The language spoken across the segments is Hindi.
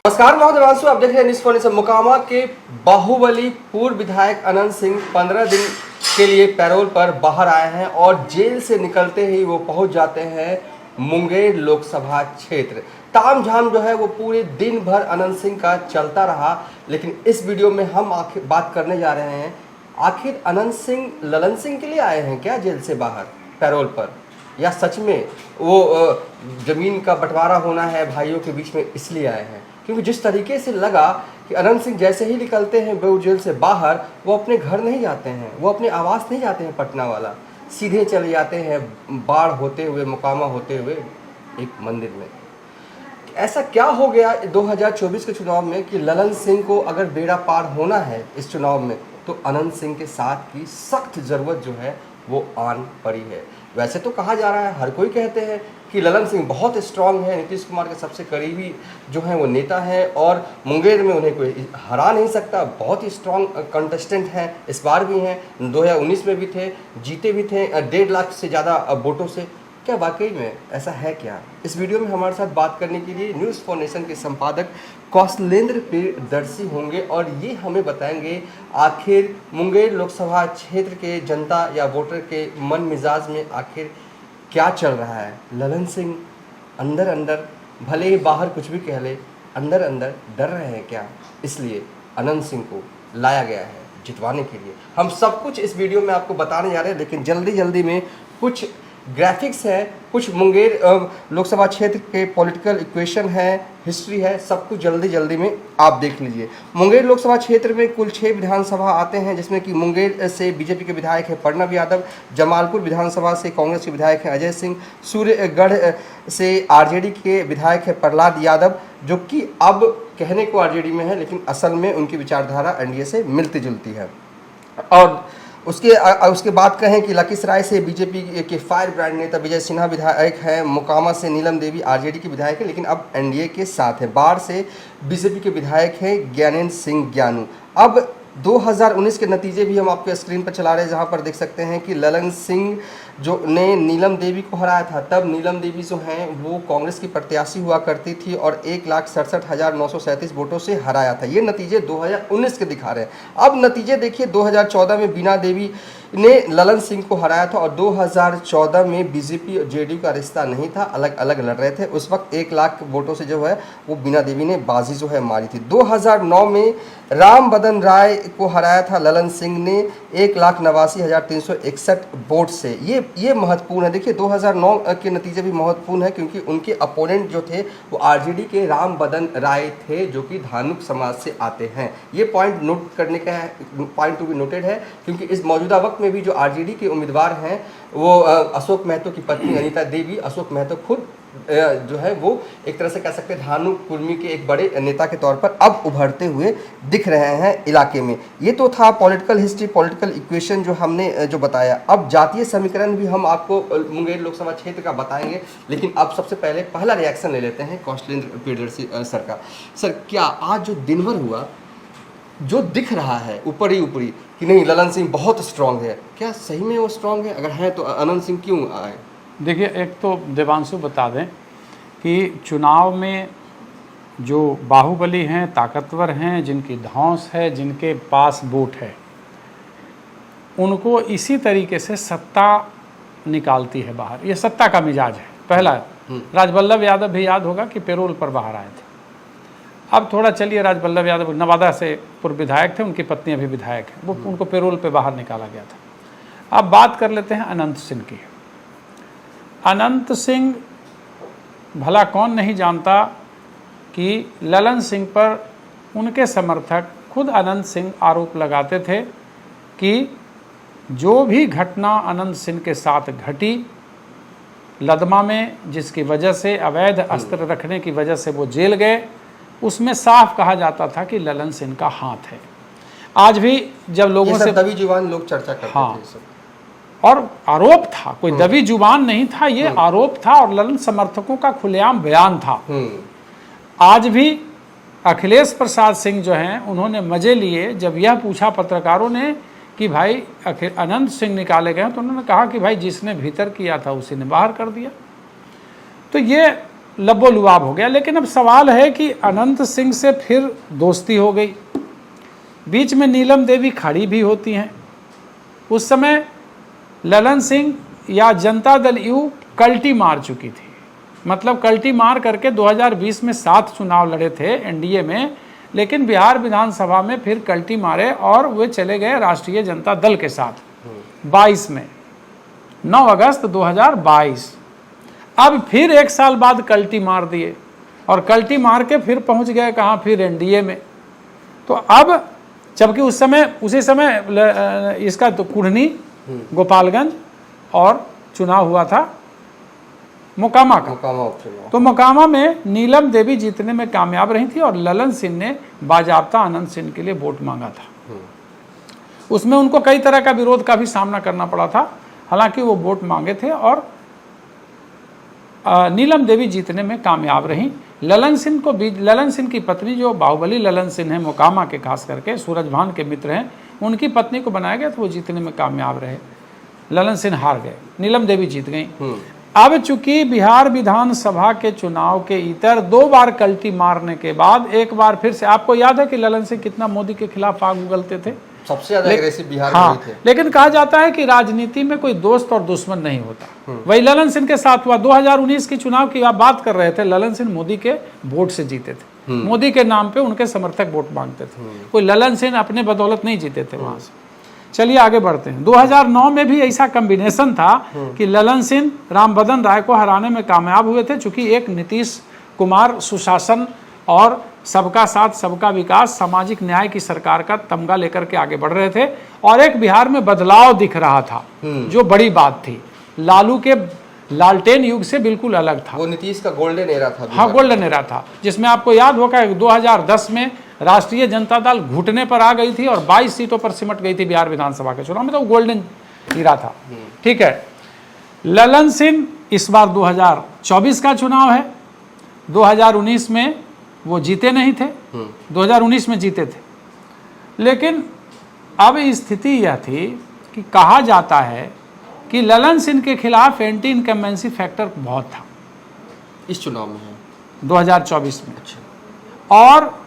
नमस्कार, मैं देवांशु। आप देख रहे हैं न्यूज़ फॉर नेशन। मोकामा के बाहुबली पूर्व विधायक अनंत सिंह 15 दिन के लिए पैरोल पर बाहर आए हैं और जेल से निकलते ही वो पहुंच जाते हैं मुंगेर लोकसभा क्षेत्र। तामझाम जो है वो पूरे दिन भर अनंत सिंह का चलता रहा, लेकिन इस वीडियो में हम आखिर बात करने जा रहे हैं, आखिर अनंत सिंह ललन सिंह के लिए आए हैं क्या जेल से बाहर पैरोल पर, या सच में वो जमीन का बंटवारा होना है भाइयों के बीच में इसलिए आए हैं। क्योंकि जिस तरीके से लगा कि अनंत सिंह जैसे ही निकलते हैं बेऊ जेल से बाहर, वो अपने घर नहीं जाते हैं, वो अपने आवास नहीं जाते हैं पटना वाला, सीधे चले जाते हैं बाढ़ होते हुए, मोकामा होते हुए एक मंदिर में। ऐसा क्या हो गया 2024 के चुनाव में कि ललन सिंह को अगर बेड़ा पार होना है इस चुनाव में, तो अनंत सिंह के साथ की सख्त ज़रूरत जो है वो आन पड़ी है। वैसे तो कहा जा रहा है, हर कोई कहते हैं कि ललन सिंह बहुत स्ट्रांग है, नीतीश कुमार के सबसे करीबी जो हैं वो नेता हैं और मुंगेर में उन्हें कोई हरा नहीं सकता, बहुत ही स्ट्रांग कंटेस्टेंट हैं, इस बार भी हैं, 2019 में भी थे, जीते भी थे 1.5 लाख से ज़्यादा वोटों से। क्या वाकई में ऐसा है क्या? इस वीडियो में हमारे साथ बात करने के लिए न्यूज़ फॉर नेशन के संपादक कौशलेंद्र प्रियदर्शी होंगे और ये हमें बताएंगे आखिर मुंगेर लोकसभा क्षेत्र के जनता या वोटर के मन मिजाज में आखिर क्या चल रहा है। ललन सिंह अंदर अंदर भले ही बाहर कुछ भी कह ले, अंदर अंदर डर रहे हैं क्या? इसलिए अनंत सिंह को लाया गया है जितवाने के लिए। हम सब कुछ इस वीडियो में आपको बताने जा रहे हैं, लेकिन जल्दी जल्दी में कुछ ग्राफिक्स है, कुछ मुंगेर लोकसभा क्षेत्र के पॉलिटिकल इक्वेशन है, हिस्ट्री है, सब कुछ जल्दी जल्दी में आप देख लीजिए। मुंगेर लोकसभा क्षेत्र में कुल 6 विधानसभा आते हैं, जिसमें कि मुंगेर से बीजेपी के विधायक है प्रणव यादव, जमालपुर विधानसभा से कांग्रेस के विधायक है अजय सिंह, सूर्यगढ़ से आरजेडी के विधायक है प्रहलाद यादव, जो कि अब कहने को आरजेडी में है लेकिन असल में उनकी विचारधारा एनडीए से मिलती जुलती है। और उसके बाद कहें कि लखीसराय से बीजेपी के फायर ब्रांड नेता विजय सिन्हा विधायक हैं, मोकामा से नीलम देवी आरजेडी की विधायक है लेकिन अब एनडीए के साथ है, बाढ़ से बीजेपी के विधायक हैं ज्ञानेंद्र सिंह ज्ञानू। अब 2019 के नतीजे भी हम आपके स्क्रीन पर चला रहे हैं, जहां पर देख सकते हैं कि ललन सिंह जो ने नीलम देवी को हराया था, तब नीलम देवी जो हैं वो कांग्रेस की प्रत्याशी हुआ करती थी और 1,67,937 वोटों से हराया था। ये नतीजे 2019 के दिखा रहे हैं। अब नतीजे देखिए, 2014 में बीना देवी ने ललन सिंह को हराया था और 2014 में बीजेपी और जेडीयू का रिश्ता नहीं था, अलग अलग लड़ रहे थे। उस वक्त 1 लाख वोटों से जो है वो बीना देवी ने बाजी जो है मारी थी। 2009 में राम बदन राय को हराया था ललन सिंह ने 1,89,361 वोट से। ये महत्वपूर्ण है। देखिए 2009 के नतीजे भी महत्वपूर्ण है क्योंकि उनके अपोनेंट जो थे वो आरजेडी के राम बदन राय थे, जो कि धानुक समाज से आते हैं। ये पॉइंट नोट करने का है, पॉइंट टू बी नोटेड है, क्योंकि इस मौजूदा वक्त में भी जो आरजेडी के उम्मीदवार हैं वो अशोक महतो की पत्नी अनीता देवी, अशोक महतो खुद जो है वो एक तरह से कह सकते हैं धानुक कुर्मी के एक बड़े नेता के तौर पर अब उभरते हुए दिख रहे हैं इलाके में। ये तो था पॉलिटिकल हिस्ट्री, पॉलिटिकल इक्वेशन जो हमने जो बताया। अब जातीय समीकरण भी हम आपको मुंगेर लोकसभा क्षेत्र का बताएंगे, लेकिन अब सबसे पहले पहला रिएक्शन ले लेते हैं कौशलेंद्र प्रियदर्शी सर का। सर, क्या आज जो दिन भर हुआ, जो दिख रहा है ऊपरी कि नहीं ललन सिंह बहुत स्ट्रांग है, क्या सही में वो स्ट्रांग है? अगर है तो अनंत सिंह क्यों आए? देखिए, एक तो देवांशु बता दें कि चुनाव में जो बाहुबली हैं, ताकतवर हैं, जिनकी धौंस है, जिनके पास वोट है, उनको इसी तरीके से सत्ता निकालती है बाहर। ये सत्ता का मिजाज है। पहला, राजवल्लभ यादव भी याद होगा कि पेरोल पर बाहर आए थे। अब थोड़ा चलिए, राजवल्लभ यादव नवादा से पूर्व विधायक थे, उनकी पत्नी अभी विधायक है, वो उनको पेरोल पे बाहर निकाला गया था। अब बात कर लेते हैं अनंत सिंह की। अनंत सिंह, भला कौन नहीं जानता कि ललन सिंह पर उनके समर्थक खुद अनंत सिंह आरोप लगाते थे कि जो भी घटना अनंत सिंह के साथ घटी लदमा में, जिसकी वजह से अवैध अस्त्र रखने की वजह से वो जेल गए, उसमें साफ कहा जाता था कि ललन सिंह का हाथ है। आज भी जब लोगों से दबी जुबान लोग चर्चा करते थे, और आरोप था, कोई दबी जुबान नहीं था, ये आरोप था और ललन समर्थकों का खुलेआम बयान था। आज भी अखिलेश प्रसाद सिंह जो हैं, उन्होंने मजे लिए जब यह पूछा पत्रकारों ने कि भाई अनंत सिंह निकाले गए, तो उन्होंने कहा कि भाई जिसने भीतर किया था उसी ने बाहर कर दिया। तो ये लब्बो लुआब हो गया। लेकिन अब सवाल है कि अनंत सिंह से फिर दोस्ती हो गई, बीच में नीलम देवी खड़ी भी होती हैं। उस समय ललन सिंह या जनता दल यू कल्टी मार चुकी थी, मतलब कल्टी मार करके 2020 में 7 चुनाव लड़े थे एनडीए में, लेकिन बिहार विधानसभा में फिर कल्टी मारे और वे चले गए राष्ट्रीय जनता दल के साथ 22 में, 9 अगस्त 2022। अब फिर 1 साल बाद कल्टी मार दिए और कल्टी मार के फिर पहुंच गए कहाँ, फिर एनडीए में। तो अब जबकि उसी समय इसका तो कुढ़नी, गोपालगंज और चुनाव हुआ था मोकामा का। तो मोकामा में नीलम देवी जीतने में कामयाब रही थी और ललन सिंह ने बाजाबता अनंत सिंह के लिए वोट मांगा था। उसमें उनको कई तरह का विरोध का भी सामना करना पड़ा था, हालांकि वो वोट मांगे थे और नीलम देवी जीतने में कामयाब रही। ललन सिंह की पत्नी जो बाहुबली ललन सिंह है मोकामा के, खास करके सूरजभान के मित्र हैं, उनकी पत्नी को बनाया गया तो वो जीतने में कामयाब रहे। ललन सिंह हार गए, नीलम देवी जीत गई। अब चूंकि बिहार विधानसभा के चुनाव के इतर 2 बार कल्टी मारने के बाद एक बार फिर से, आपको याद है कि ललन सिंह कितना मोदी के खिलाफ आग उगलते थे, सबसे ज्यादा एग्रेसिव बिहार हाँ, में थे। लेकिन कहा जाता है कि राजनीति में कोई दोस्त और दुश्मन नहीं होता। वही ललन सिंह के साथ हुआ। 2019 की चुनाव की आप बात कर रहे थे, ललन सिंह मोदी के वोट से जीते थे, मोदी के नाम पे उनके समर्थक वोट मांगते थे, कोई ललन सिंह अपने बदौलत नहीं जीते थे वहां से। चलिए आगे बढ़ते हैं। 2009 में भी ऐसा कॉम्बिनेशन था कि ललन सिंह रामबदन राय को हराने में कामयाब हुए थे, चूंकि एक नीतीश कुमार सुशासन और सबका साथ सबका विकास, सामाजिक न्याय की सरकार का तमगा लेकर के आगे बढ़ रहे थे और एक बिहार में बदलाव दिख रहा था, जो बड़ी बात थी। लालू के लालटेन युग से बिल्कुल अलग था, वो नीतीश का गोल्डन एरा था। हाँ, गोल्डन एरा था, जिसमें आपको याद होगा 2010 में राष्ट्रीय जनता दल घुटने पर आ गई थी और 22 सीटों पर सिमट गई थी बिहार विधानसभा के चुनाव में, तो गोल्डन एरा था। ठीक है, ललन सिंह इस बार 2024 का चुनाव है, 2019 में वो जीते नहीं थे, 2019 में जीते थे। लेकिन अब स्थिति यह थी कि कहा जाता है कि ललन सिंह के खिलाफ एंटी इनकम्बेंसी फैक्टर बहुत था इस चुनाव में है 2024 में। अच्छा। और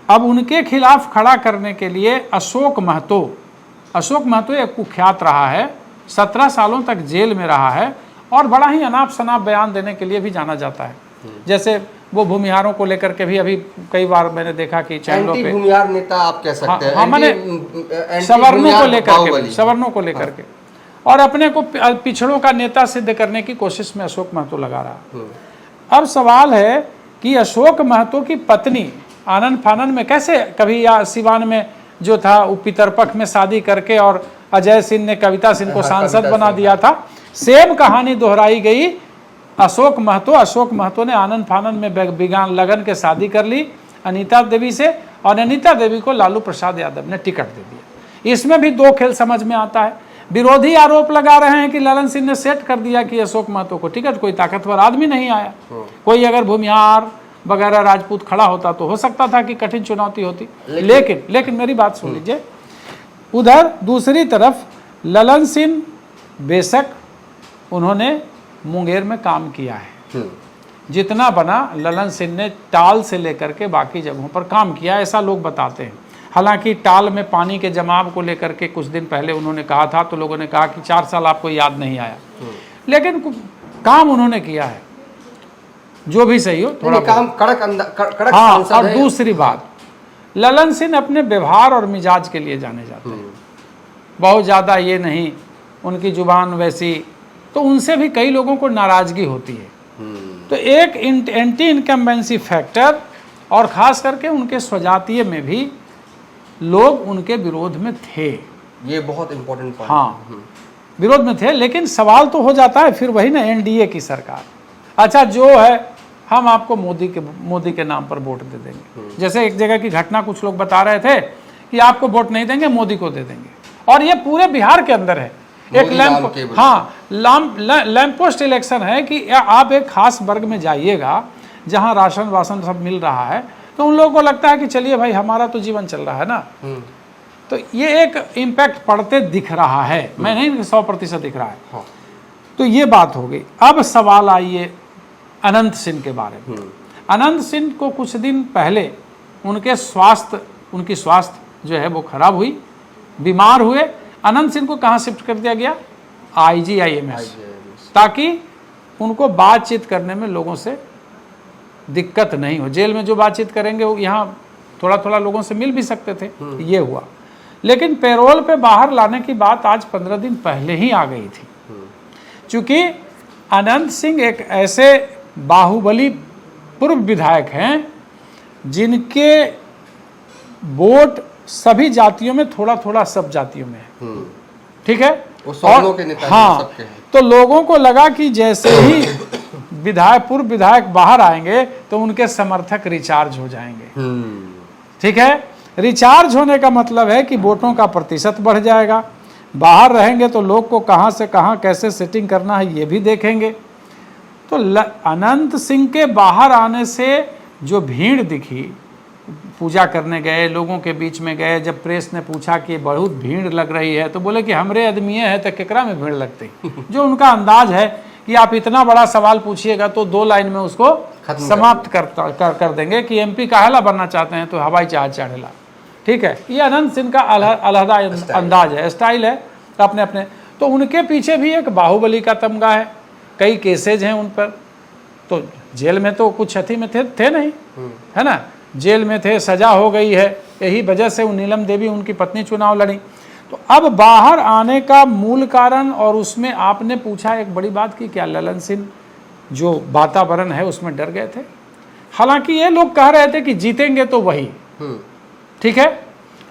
अब उनके खिलाफ खड़ा करने के लिए अशोक महतो एक कुख्यात रहा है, 17 सालों तक जेल में रहा है और बड़ा ही अनाप शनाप बयान देने के लिए भी जाना जाता है। जैसे वो भूमिहारों को लेकर के भी अभी कई बार मैंने देखा कि चैनलों पे भूमिहार नेता आप कह सकते हैं। हाँ, मैंने सवर्णों को लेकर के और अपने को पिछड़ों का नेता सिद्ध करने की कोशिश में अशोक महतो लगा रहा। अब सवाल है कि अशोक महतो की पत्नी आनन फानन में कैसे, कभी या सिवान में जो था वो पितरपक्ष में शादी करके और अजय सिंह ने कविता सिंह को सांसद बना दिया था, सेम कहानी दोहराई गई। अशोक महतो ने आनंद फानन में बिगान लगन के शादी कर ली अनीता देवी से और अनीता देवी को लालू प्रसाद यादव ने टिकट दे दिया। इसमें भी 2 खेल समझ में आता है। विरोधी आरोप लगा रहे हैं कि ललन सिंह ने सेट कर दिया कि अशोक महतो को टिकट, कोई ताकतवर आदमी नहीं आया, कोई अगर भूमिहार वगैरह राजपूत खड़ा होता तो हो सकता था कि कठिन चुनौती होती। लेकिन मेरी बात सुन लीजिए, उधर दूसरी तरफ ललन सिंह बेशक उन्होंने मुंगेर में काम किया है, जितना बना ललन सिंह ने टाल से लेकर के बाकी जगहों पर काम किया, ऐसा लोग बताते हैं। हालांकि टाल में पानी के जमाव को लेकर के कुछ दिन पहले उन्होंने कहा था तो लोगों ने कहा कि 4 साल आपको याद नहीं आया, लेकिन काम उन्होंने किया है, जो भी सही हो, थोड़ा काम कड़क हाँ। और दूसरी बात, ललन सिंह अपने व्यवहार और मिजाज के लिए जाने जाते हैं, बहुत ज़्यादा ये नहीं, उनकी जुबान वैसी, तो उनसे भी कई लोगों को नाराजगी होती है। तो एक एंटी इनकम्बेंसी फैक्टर और ख़ास करके उनके स्वजातीय में भी लोग उनके विरोध में थे, ये बहुत इंपॉर्टेंट पॉइंट। हाँ, विरोध में थे। लेकिन सवाल तो हो जाता है फिर वही ना, एनडीए की सरकार, अच्छा जो है हम आपको मोदी के नाम पर वोट दे देंगे। जैसे एक जगह की घटना कुछ लोग बता रहे थे कि आपको वोट नहीं देंगे, मोदी को दे देंगे, और ये पूरे बिहार के अंदर है। एक लैंप पोस्ट इलेक्शन है कि आप एक खास वर्ग में जाइएगा जहां राशन वासन सब मिल रहा है, तो उन लोगों को लगता है कि चलिए भाई हमारा तो जीवन चल रहा है ना, तो ये एक इम्पैक्ट पड़ते दिख रहा है, मैं नहीं 100% दिख रहा है। हाँ। तो ये बात हो गई। अब सवाल आइए अनंत सिंह के बारे में। अनंत सिंह को कुछ दिन पहले उनकी स्वास्थ्य जो है वो खराब हुई, बीमार हुए। अनंत सिंह को कहाँ शिफ्ट कर दिया गया? IGIMS, ताकि उनको बातचीत करने में लोगों से दिक्कत नहीं हो। जेल में जो बातचीत करेंगे वो यहाँ थोड़ा थोड़ा लोगों से मिल भी सकते थे, ये हुआ। लेकिन पैरोल पे बाहर लाने की बात आज 15 दिन पहले ही आ गई थी, क्योंकि अनंत सिंह एक ऐसे बाहुबली पूर्व विधायक हैं जिनके वोट सभी जातियों में, थोड़ा थोड़ा सब जातियों में है, ठीक है। के नेता हाँ, सबके हैं। तो लोगों को लगा कि जैसे ही पूर्व विधायक बाहर आएंगे तो उनके समर्थक रिचार्ज हो जाएंगे, ठीक है। रिचार्ज होने का मतलब है कि वोटों का प्रतिशत बढ़ जाएगा। बाहर रहेंगे तो लोग को कहाँ से कहाँ कैसे सेटिंग करना है ये भी देखेंगे। तो अनंत सिंह के बाहर आने से जो भीड़ दिखी, पूजा करने गए, लोगों के बीच में गए, जब प्रेस ने पूछा कि बहुत भीड़ लग रही है तो बोले कि हमरे आदमी है तो केकरा में भीड़ लगती। जो उनका अंदाज है कि आप इतना बड़ा सवाल पूछिएगा तो 2 लाइन में उसको समाप्त कर देंगे कि MP काहेला बनना चाहते हैं तो हवाई जहाज चढ़ेला, ठीक है। ये अनंत सिंह का अलहदा अंदाज है, स्टाइल है अपने अपने। तो उनके पीछे भी एक बाहुबली का तमगा है, कई केसेज हैं उन पर। तो जेल में तो कुछ क्षति में थे नहीं, है ना, जेल में थे, सजा हो गई है, यही वजह से नीलम देवी उनकी पत्नी चुनाव लड़ी। तो अब बाहर आने का मूल कारण, और उसमें आपने पूछा एक बड़ी बात की क्या ललन सिंह जो वातावरण है उसमें डर गए थे। हालांकि ये लोग कह रहे थे कि जीतेंगे तो वही, ठीक है।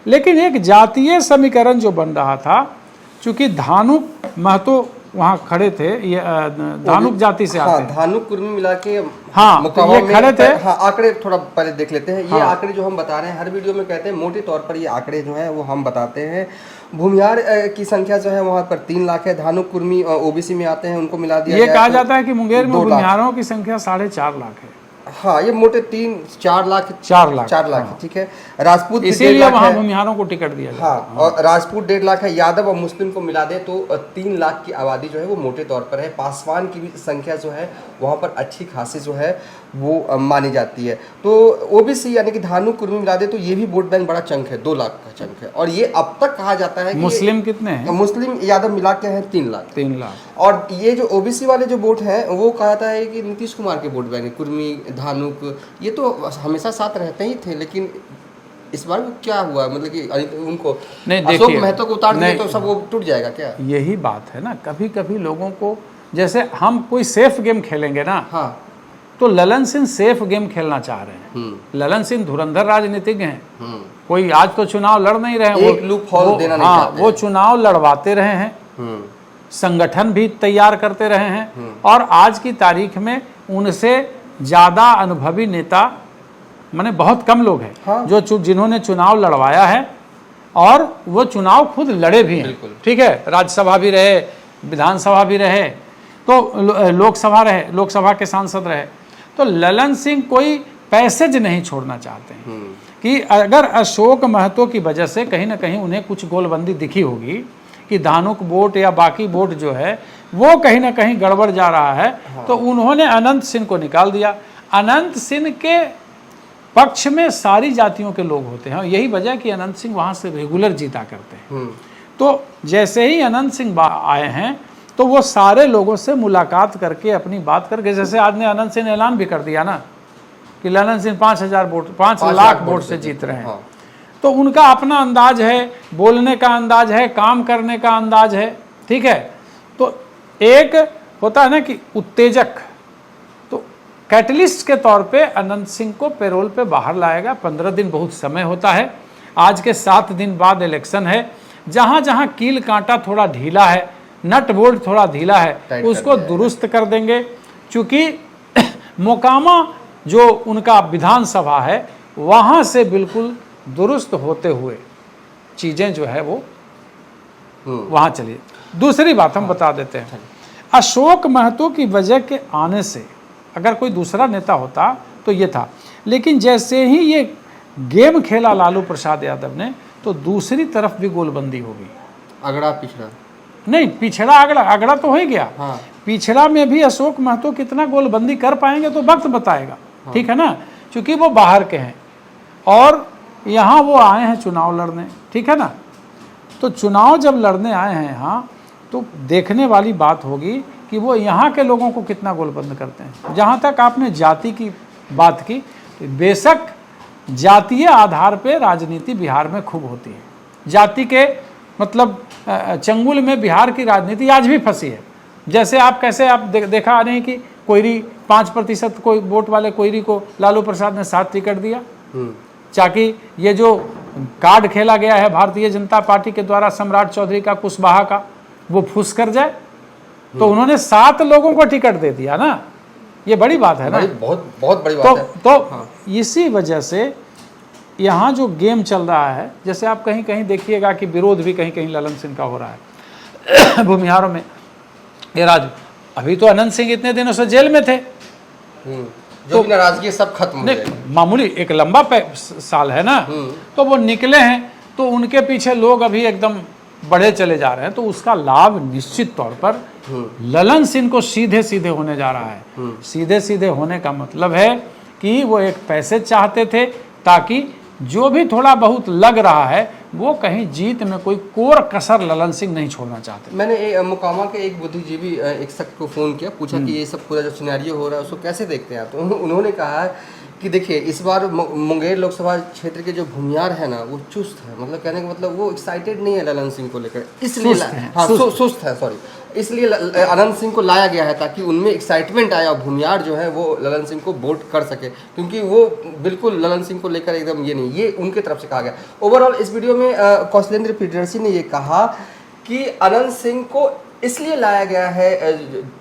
लेकिन एक जातीय समीकरण जो बन रहा था, चूंकि धानुक महतो वहाँ खड़े थे, ये धानुक जाति से आते हैं, धानुक कुर्मी मिला के ये खड़े थे। आंकड़े थोड़ा पहले देख लेते हैं। ये आंकड़े जो हम बता रहे हैं हर वीडियो में कहते हैं, मोटे तौर पर ये आंकड़े जो हैं वो हम बताते हैं। भूमियार की संख्या जो है वहाँ पर 3 लाख है। धानुक कुर्मी OBC में आते हैं, उनको मिला दिया ये कहा जाता है कि मुंगेर में भूमिहारों की संख्या 4.5 लाख है। हाँ, ये मोटे 4 लाख है, ठीक है। राजपूत इसीलिए वहाँ भूमिहारों को टिकट दिया जाता है। हाँ, और राजपूत 1.5 लाख है। यादव और मुस्लिम को मिला दे तो 3 लाख की आबादी जो है वो मोटे तौर पर है। पासवान की भी संख्या जो है वहाँ पर अच्छी खासी जो है वो मानी जाती है। तो OBC यानी कि धानुक कुर्मी मिला दे तो ये भी वोट बैंक बड़ा चंक है, 2 लाख का चंक है। और ये अब तक कहा जाता है कि मुस्लिम कितने हैं? मुस्लिम यादव मिला के हैं 3 लाख। और ये जो OBC वाले जो वोट हैं वो कहा जाता है कि नीतीश कुमार के वोट बैंक है। कुर्मी, धानुक, ये तो हमेशा साथ रहते ही थे, लेकिन इस बार क्या हुआ, मतलब कि उनको अशोक महतो को उतार दिए तो सब वो टूट जाएगा क्या? यही बात है ना, कभी कभी लोगों को, जैसे हम कोई सेफ गेम खेलेंगे ना, हाँ, तो ललन सिंह सेफ गेम खेलना चाह रहे हैं। ललन सिंह धुरंधर राजनीतिज्ञ हैं, कोई आज तो चुनाव लड़ नहीं रहे हैं, एक लूप होल देना नहीं चाहते। वो चुनाव लड़वाते रहे हैं, संगठन भी तैयार करते रहे हैं, और आज की तारीख में उनसे ज्यादा अनुभवी नेता माने बहुत कम लोग हैं। हाँ। जो जिन्होंने चुनाव लड़वाया है और वो चुनाव खुद लड़े भी हैं, ठीक है। राज्यसभा भी रहे, विधानसभा भी रहे, तो लोकसभा के सांसद रहे। तो ललन सिंह कोई पैसेज नहीं छोड़ना चाहते हैं कि अगर अशोक महतो की वजह से कहीं ना कहीं उन्हें कुछ गोलबंदी दिखी होगी कि धानुक वोट या बाकी वोट जो है वो कहीं ना कहीं गड़बड़ जा रहा है, हाँ। तो उन्होंने अनंत सिंह को निकाल दिया। अनंत सिंह के पक्ष में सारी जातियों के लोग होते हैं, यही वजह कि अनंत सिंह वहाँ से रेगुलर जीता करते हैं। तो जैसे ही अनंत सिंह आए हैं तो वो सारे लोगों से मुलाकात करके अपनी बात करके, जैसे आज ने अनंत सिंह ने ऐलान भी कर दिया ना कि ललन सिंह 5 लाख वोट से जीत रहे हैं। हाँ। तो उनका अपना अंदाज है, बोलने का अंदाज है, काम करने का अंदाज है, ठीक है। तो एक होता है ना कि उत्तेजक, तो कैटलिस्ट के तौर पे अनंत सिंह को पैरोल पे बाहर लाएगा। 15 दिन बहुत समय होता है। आज के 7 दिन बाद इलेक्शन है। जहां जहां कील कांटा थोड़ा ढीला है, नट बोल्ट थोड़ा ढीला है, उसको दुरुस्त कर देंगे। चूंकि मोकामा जो उनका विधानसभा है वहां से बिल्कुल दुरुस्त होते हुए चीजें जो है वो वहां चली। दूसरी बात हम बता देते हैं, अशोक महतो की वजह के आने से अगर कोई दूसरा नेता होता तो ये था, लेकिन जैसे ही ये गेम खेला लालू प्रसाद यादव ने तो दूसरी तरफ भी गोलबंदी हो गई। अगड़ा पिछड़ा नहीं, पिछड़ा अगड़ा तो हो ही गया। हाँ। पिछड़ा में भी अशोक महतो कितना गोलबंदी कर पाएंगे तो वक्त बताएगा। ठीक है ना, क्योंकि वो बाहर के हैं और यहाँ वो आए हैं चुनाव लड़ने। ठीक है ना, तो चुनाव जब लड़ने आए हैं यहाँ, तो देखने वाली बात होगी कि वो यहाँ के लोगों को कितना गोलबंद करते हैं। जहाँ तक आपने जाति की बात की, तो बेशक जातीय आधार पे राजनीति बिहार में खूब होती है। जाति के मतलब चंगुल में बिहार की राजनीति आज भी फंसी है। जैसे आप कैसे आप देखा नहीं कि कोयरी 5% कोई वोट वाले कोयरी को लालू प्रसाद ने 7 टिकट दिया, ताकि ये जो कार्ड खेला गया है भारतीय जनता पार्टी के द्वारा सम्राट चौधरी का, कुशवाहा का, वो फुस कर जाए। तो उन्होंने 7 लोगों को टिकट दे दिया ना, ये बड़ी बात है ना, बहुत बहुत बड़ी बात है। तो इसी वजह से यहाँ जो गेम चल रहा है, जैसे आप कहीं कहीं देखिएगा कि विरोध भी कहीं कहीं ललन सिंह का हो रहा है भूमिहारों में। ये राज अभी तो अनंत सिंह इतने दिनों से जेल में थे, जो भी नाराजगी सब खत्म हो गई। मामूली एक लंबा साल है ना, तो वो निकले हैं, तो उनके पीछे लोग अभी एकदम बढ़े चले जा रहे हैं। तो उसका लाभ निश्चित तौर पर ललन सिंह को सीधे सीधे होने जा रहा है। सीधे सीधे होने का मतलब है कि वो एक पैसे चाहते थे, ताकि जो भी थोड़ा बहुत लग रहा है वो कहीं जीत में कोई कोर कसर ललन सिंह नहीं छोड़ना चाहते। मैंने मोकामा के एक बुद्धिजीवी एक शख्स को फ़ोन किया, पूछा कि ये सब पूरा जो सिनेरियो हो रहा है उसको कैसे देखते हैं आप। तो उन्होंने कहा कि देखिए, इस बार मुंगेर लोकसभा क्षेत्र के जो भूमियार है ना, वो चुस्त है। मतलब कहने का मतलब वो एक्साइटेड नहीं है ललन सिंह को लेकर, इसलिए सुस्त है, सॉरी, इसलिए अनंत सिंह को लाया गया है, ताकि उनमें एक्साइटमेंट आया और भूमियार जो है वो ललन सिंह को वोट कर सके, क्योंकि वो बिल्कुल ललन सिंह को लेकर एकदम ये नहीं, ये उनके तरफ से कहा गया। ओवरऑल इस वीडियो में कौशलेंद्र प्रियदर्शी ने ये कहा कि अनंत सिंह को इसलिए लाया गया है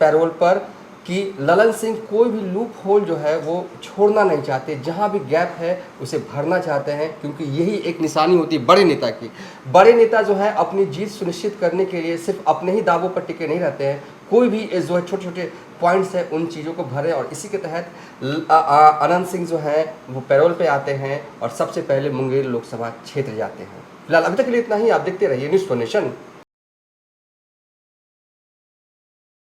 पैरोल पर कि ललन सिंह कोई भी लूप होल जो है वो छोड़ना नहीं चाहते, जहाँ भी गैप है उसे भरना चाहते हैं, क्योंकि यही एक निशानी होती है बड़े नेता की। बड़े नेता जो है अपनी जीत सुनिश्चित करने के लिए सिर्फ अपने ही दावों पर टिके नहीं रहते हैं, कोई भी जो है छोटे छोटे पॉइंट्स है उन चीज़ों को भरें। और इसी के तहत अनंत सिंह जो है वो पैरोल पे आते हैं और सबसे पहले मुंगेर लोकसभा क्षेत्र जाते हैं। फिलहाल अभी तक के लिए इतना ही। आप देखते रहिए न्यूज़ फॉर नेशन।